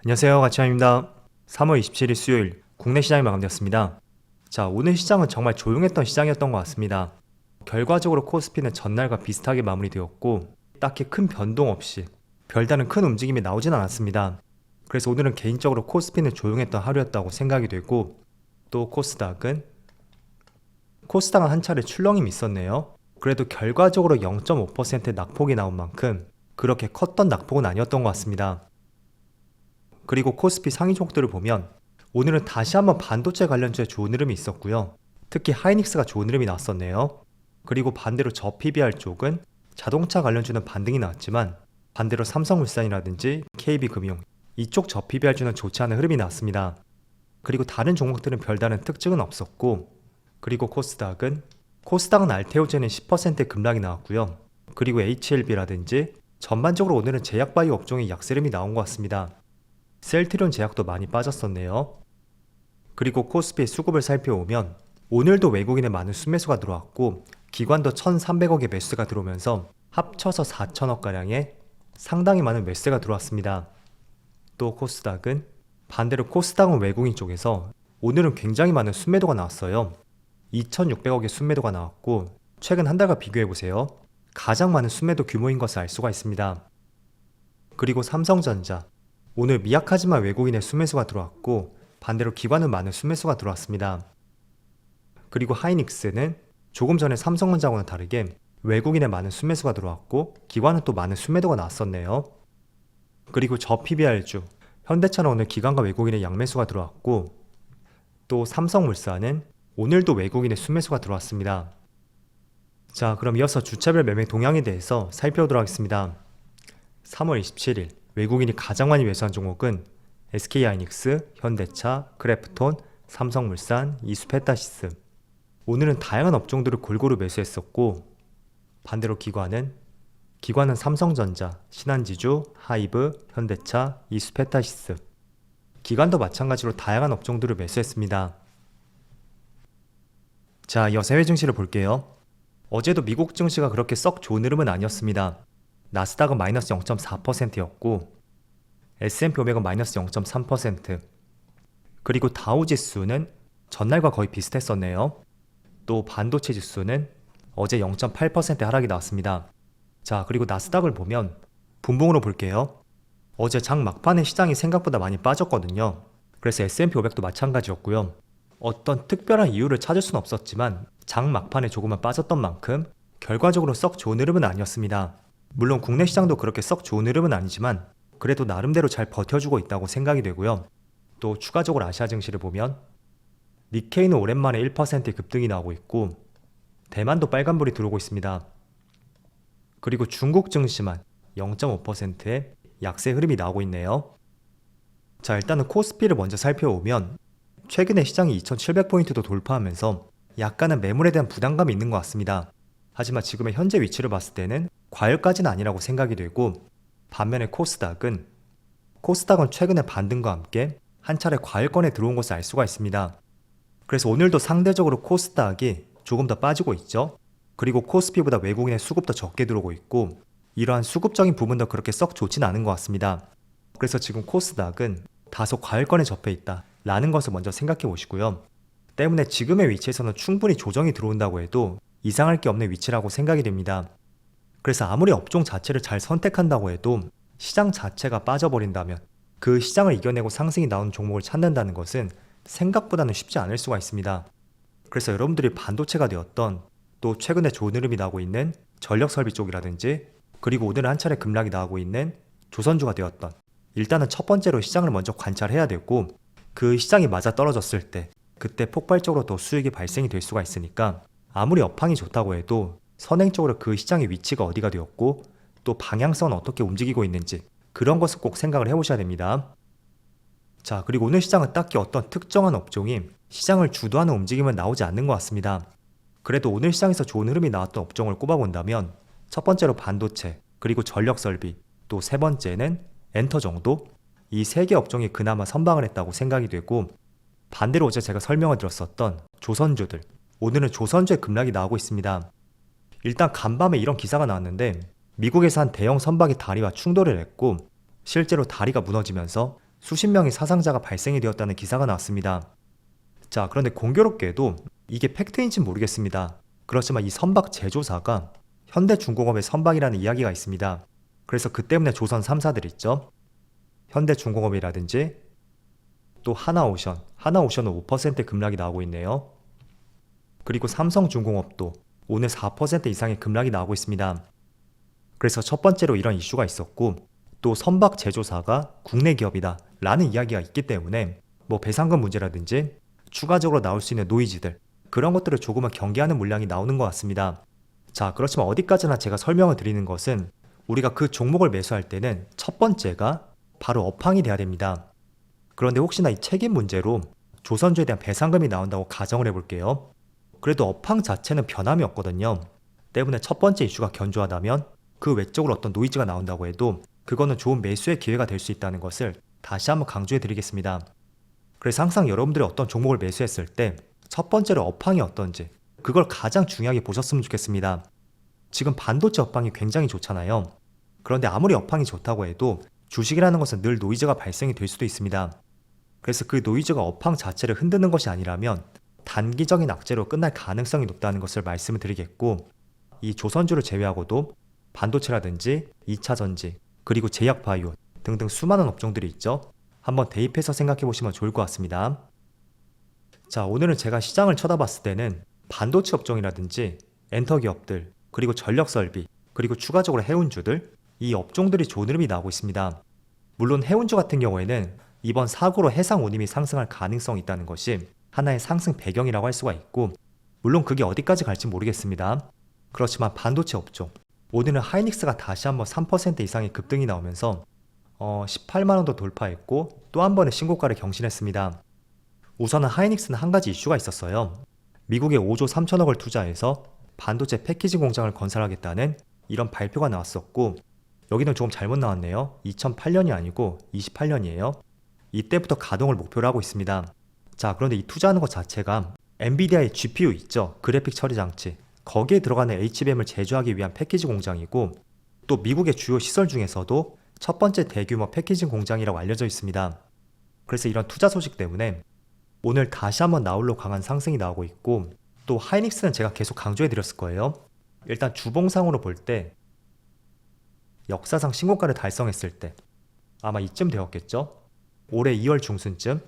안녕하세요, 가치환입니다. 3월 27일 수요일 국내 시장이 마감되었습니다. 자, 오늘 시장은 정말 조용했던 시장이었던 것 같습니다. 결과적으로 코스피는 전날과 비슷하게 마무리되었고 딱히 큰 변동 없이 별다른 큰 움직임이 나오진 않았습니다. 그래서 오늘은 개인적으로 코스피는 조용했던 하루였다고 생각이 되고, 또 코스닥은 한 차례 출렁임이 있었네요. 그래도 결과적으로 0.5%의 낙폭이 나온 만큼 그렇게 컸던 낙폭은 아니었던 것 같습니다. 그리고 코스피 상위 종목들을 보면 오늘은 다시 한번 반도체 관련주에 좋은 흐름이 있었고요. 특히 하이닉스가 좋은 흐름이 나왔었네요. 그리고 반대로 저 PBR 쪽은 자동차 관련주는 반등이 나왔지만 반대로 삼성물산이라든지 KB금융 이쪽 저 PBR주는 좋지 않은 흐름이 나왔습니다. 그리고 다른 종목들은 별다른 특징은 없었고, 그리고 코스닥은 알테오젠은 10%의 급락이 나왔고요. 그리고 HLB라든지 전반적으로 오늘은 제약바이오 업종의 약세름이 나온 것 같습니다. 셀트리온 제약도 많이 빠졌었네요. 그리고 코스피의 수급을 살펴보면 오늘도 외국인의 많은 순매수가 들어왔고 기관도 1,300억의 매수가 들어오면서 합쳐서 4천억가량의 상당히 많은 매수가 들어왔습니다. 또 반대로 코스닥은 외국인 쪽에서 오늘은 굉장히 많은 순매도가 나왔어요. 2,600억의 순매도가 나왔고 최근 한 달과 비교해보세요. 가장 많은 순매도 규모인 것을 알 수가 있습니다. 그리고 삼성전자, 오늘 미약하지만 외국인의 순매수가 들어왔고 반대로 기관은 많은 순매수가 들어왔습니다. 그리고 하이닉스는 조금 전에 삼성전자와는 다르게 외국인의 많은 순매수가 들어왔고 기관은 또 많은 순매도가 나왔었네요. 그리고 저 PBR주 현대차는 오늘 기관과 외국인의 양매수가 들어왔고, 또 삼성물산은 오늘도 외국인의 순매수가 들어왔습니다. 자, 그럼 이어서 주차별 매매 동향에 대해서 살펴보도록 하겠습니다. 3월 27일 외국인이 가장 많이 매수한 종목은 SK하이닉스, 현대차, 크래프톤, 삼성물산, 이수페타시스. 오늘은 다양한 업종들을 골고루 매수했었고, 반대로 기관은 삼성전자, 신한지주, 하이브, 현대차, 이수페타시스. 기관도 마찬가지로 다양한 업종들을 매수했습니다. 자, 이어서 해외 증시를 볼게요. 어제도 미국 증시가 그렇게 썩 좋은 흐름은 아니었습니다. 나스닥은 마이너스 0.4%였고 S&P 500은 마이너스 0.3%, 그리고 다우지수는 전날과 거의 비슷했었네요. 또 반도체 지수는 어제 0.8% 하락이 나왔습니다. 자, 그리고 나스닥을 보면 분봉으로 볼게요. 어제 장 막판에 시장이 생각보다 많이 빠졌거든요. 그래서 S&P 500도 마찬가지였고요. 어떤 특별한 이유를 찾을 수는 없었지만 장 막판에 조금만 빠졌던 만큼 결과적으로 썩 좋은 흐름은 아니었습니다. 물론 국내 시장도 그렇게 썩 좋은 흐름은 아니지만 그래도 나름대로 잘 버텨주고 있다고 생각이 되고요. 또 추가적으로 아시아 증시를 보면 니케이는 오랜만에 1%의 급등이 나오고 있고 대만도 빨간불이 들어오고 있습니다. 그리고 중국 증시만 0.5%의 약세 흐름이 나오고 있네요. 자, 일단은 코스피를 먼저 살펴보면 최근에 시장이 2700포인트도 돌파하면서 약간은 매물에 대한 부담감이 있는 것 같습니다. 하지만 지금의 현재 위치를 봤을 때는 과열까지는 아니라고 생각이 되고, 반면에 코스닥은 최근에 반등과 함께 한 차례 과열권에 들어온 것을 알 수가 있습니다. 그래서 오늘도 상대적으로 코스닥이 조금 더 빠지고 있죠. 그리고 코스피보다 외국인의 수급도 적게 들어오고 있고 이러한 수급적인 부분도 그렇게 썩 좋진 않은 것 같습니다. 그래서 지금 코스닥은 다소 과열권에 접해 있다 라는 것을 먼저 생각해 보시고요. 때문에 지금의 위치에서는 충분히 조정이 들어온다고 해도 이상할 게 없는 위치라고 생각이 됩니다. 그래서 아무리 업종 자체를 잘 선택한다고 해도 시장 자체가 빠져버린다면 그 시장을 이겨내고 상승이 나오는 종목을 찾는다는 것은 생각보다는 쉽지 않을 수가 있습니다. 그래서 여러분들이 반도체가 되었던, 또 최근에 좋은 흐름이 나오고 있는 전력설비 쪽이라든지, 그리고 오늘은 한 차례 급락이 나오고 있는 조선주가 되었던, 일단은 첫 번째로 시장을 먼저 관찰해야 되고 그 시장이 맞아 떨어졌을 때 그때 폭발적으로 또 수익이 발생이 될 수가 있으니까 아무리 업황이 좋다고 해도 선행적으로 그 시장의 위치가 어디가 되었고 또 방향성은 어떻게 움직이고 있는지 그런 것을 꼭 생각을 해보셔야 됩니다. 자, 그리고 오늘 시장은 딱히 어떤 특정한 업종이 시장을 주도하는 움직임은 나오지 않는 것 같습니다. 그래도 오늘 시장에서 좋은 흐름이 나왔던 업종을 꼽아본다면 첫 번째로 반도체, 그리고 전력설비, 또 세 번째는 엔터 정도, 이 세 개 업종이 그나마 선방을 했다고 생각이 되고, 반대로 어제 제가 설명을 드렸었던 조선주들, 오늘은 조선주의 급락이 나오고 있습니다. 일단 간밤에 이런 기사가 나왔는데 미국에서 한 대형 선박이 다리와 충돌을 했고 실제로 다리가 무너지면서 수십 명의 사상자가 발생이 되었다는 기사가 나왔습니다. 자, 그런데 공교롭게도 이게 팩트인지는 모르겠습니다. 그렇지만 이 선박 제조사가 현대중공업의 선박이라는 이야기가 있습니다. 그래서 그 때문에 조선 3사들 있죠. 현대중공업이라든지 또 하나오션, 하나오션은 5% 급락이 나오고 있네요. 그리고 삼성중공업도 오늘 4% 이상의 급락이 나오고 있습니다. 그래서 첫 번째로 이런 이슈가 있었고, 또 선박 제조사가 국내 기업이다 라는 이야기가 있기 때문에 뭐 배상금 문제라든지 추가적으로 나올 수 있는 노이즈들, 그런 것들을 조금은 경계하는 물량이 나오는 것 같습니다. 자, 그렇지만 어디까지나 제가 설명을 드리는 것은 우리가 그 종목을 매수할 때는 첫 번째가 바로 업황이 돼야 됩니다. 그런데 혹시나 이 책임 문제로 조선주에 대한 배상금이 나온다고 가정을 해볼게요. 그래도 업황 자체는 변함이 없거든요. 때문에 첫 번째 이슈가 견조하다면 그 외적으로 어떤 노이즈가 나온다고 해도 그거는 좋은 매수의 기회가 될 수 있다는 것을 다시 한번 강조해 드리겠습니다. 그래서 항상 여러분들이 어떤 종목을 매수했을 때 첫 번째로 업황이 어떤지 그걸 가장 중요하게 보셨으면 좋겠습니다. 지금 반도체 업황이 굉장히 좋잖아요. 그런데 아무리 업황이 좋다고 해도 주식이라는 것은 늘 노이즈가 발생이 될 수도 있습니다. 그래서 그 노이즈가 업황 자체를 흔드는 것이 아니라면 단기적인 악재로 끝날 가능성이 높다는 것을 말씀을 드리겠고, 이 조선주를 제외하고도 반도체라든지 2차전지, 그리고 제약바이오 등등 수많은 업종들이 있죠. 한번 대입해서 생각해 보시면 좋을 것 같습니다. 자, 오늘은 제가 시장을 쳐다봤을 때는 반도체 업종이라든지 엔터 기업들, 그리고 전력 설비, 그리고 추가적으로 해운주들, 이 업종들이 좋은 흐름이 나오고 있습니다. 물론 해운주 같은 경우에는 이번 사고로 해상 운임이 상승할 가능성이 있다는 것이 하나의 상승 배경이라고 할 수가 있고, 물론 그게 어디까지 갈지 모르겠습니다. 그렇지만 반도체 업종, 오늘은 하이닉스가 다시 한번 3% 이상의 급등이 나오면서 18만원도 돌파했고 또 한 번의 신고가를 경신했습니다. 우선은 하이닉스는 한 가지 이슈가 있었어요. 미국에 5조 3천억을 투자해서 반도체 패키징 공장을 건설하겠다는 이런 발표가 나왔었고, 여기는 조금 잘못 나왔네요. 2008년이 아니고 28년이에요. 이때부터 가동을 목표로 하고 있습니다. 자, 그런데 이 투자하는 것 자체가 엔비디아의 GPU 있죠. 그래픽 처리 장치. 거기에 들어가는 HBM을 제조하기 위한 패키지 공장이고, 또 미국의 주요 시설 중에서도 첫 번째 대규모 패키징 공장이라고 알려져 있습니다. 그래서 이런 투자 소식 때문에 오늘 다시 한번 나홀로 강한 상승이 나오고 있고, 또 하이닉스는 제가 계속 강조해 드렸을 거예요. 일단 주봉상으로 볼 때 역사상 신고가를 달성했을 때 아마 이쯤 되었겠죠. 올해 2월 중순쯤,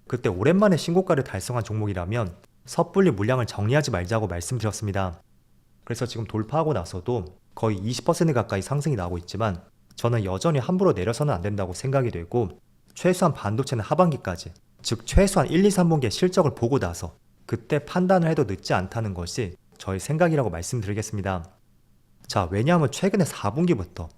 그때 오랜만에 신고가를 달성한 종목이라면 섣불리 물량을 정리하지 말자고 말씀드렸습니다. 그래서 지금 돌파하고 나서도 거의 20% 가까이 상승이 나오고 있지만, 저는 여전히 함부로 내려서는 안 된다고 생각이 되고, 최소한 반도체는 하반기까지, 즉 최소한 1, 2, 3분기의 실적을 보고 나서 그때 판단을 해도 늦지 않다는 것이 저의 생각이라고 말씀드리겠습니다. 자, 왜냐하면 최근에 4분기부터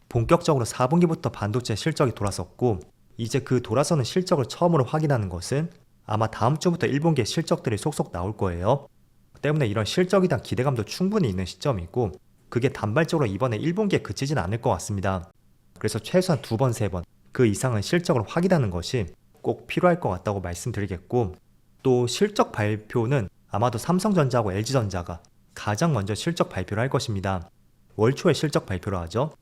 본격적으로 4분기부터 반도체 실적이 돌아섰고, 이제 그 돌아서는 실적을 처음으로 확인하는 것은 아마 다음 주부터 1분기의 실적들이 속속 나올 거예요. 때문에 이런 실적에 대한 기대감도 충분히 있는 시점이고, 그게 단발적으로 이번에 1분기에 그치진 않을 것 같습니다. 그래서 최소한 2번, 3번 그 이상은 실적을 확인하는 것이 꼭 필요할 것 같다고 말씀드리겠고, 또 실적 발표는 아마도 삼성전자하고 LG전자가 가장 먼저 실적 발표를 할 것입니다. 월 초에 실적 발표를 하죠.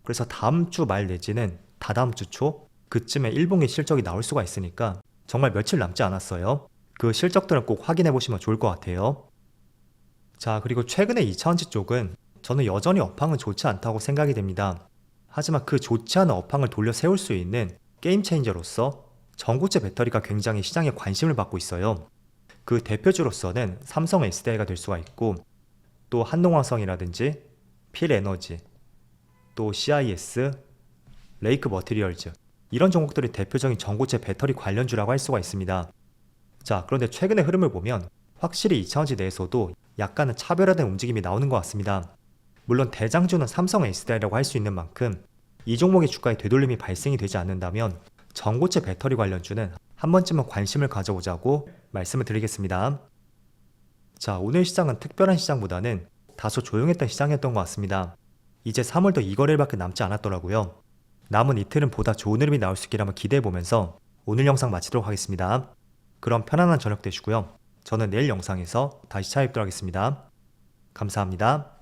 그래서 다음 주 말 내지는 다다음 주 초 그쯤에 1분기 실적이 나올 수가 있으니까 정말 며칠 남지 않았어요. 그 실적들은 꼭 확인해 보시면 좋을 것 같아요. 자, 그리고 최근에 2차전지 쪽은 저는 여전히 업황은 좋지 않다고 생각이 됩니다. 하지만 그 좋지 않은 업황을 돌려 세울 수 있는 게임 체인저로서 전고체 배터리가 굉장히 시장에 관심을 받고 있어요. 그 대표주로서는 삼성 SDI가 될 수가 있고, 또 한농화성이라든지 필에너지, 또 CIS, 레이크 머티리얼즈, 이런 종목들이 대표적인 전고체 배터리 관련주라고 할 수가 있습니다. 자, 그런데 최근의 흐름을 보면 확실히 2차전지 내에서도 약간은 차별화된 움직임이 나오는 것 같습니다. 물론 대장주는 삼성 SDI라고 할 수 있는 만큼 이 종목의 주가에 되돌림이 발생이 되지 않는다면 전고체 배터리 관련주는 한 번쯤은 관심을 가져보자고 말씀을 드리겠습니다. 자, 오늘 시장은 특별한 시장보다는 다소 조용했던 시장이었던 것 같습니다. 이제 3월도 2거래일밖에 남지 않았더라고요. 남은 이틀은 보다 좋은 흐름이 나올 수 있기를 한번 기대해보면서 오늘 영상 마치도록 하겠습니다. 그럼 편안한 저녁 되시고요. 저는 내일 영상에서 다시 찾아뵙도록 하겠습니다. 감사합니다.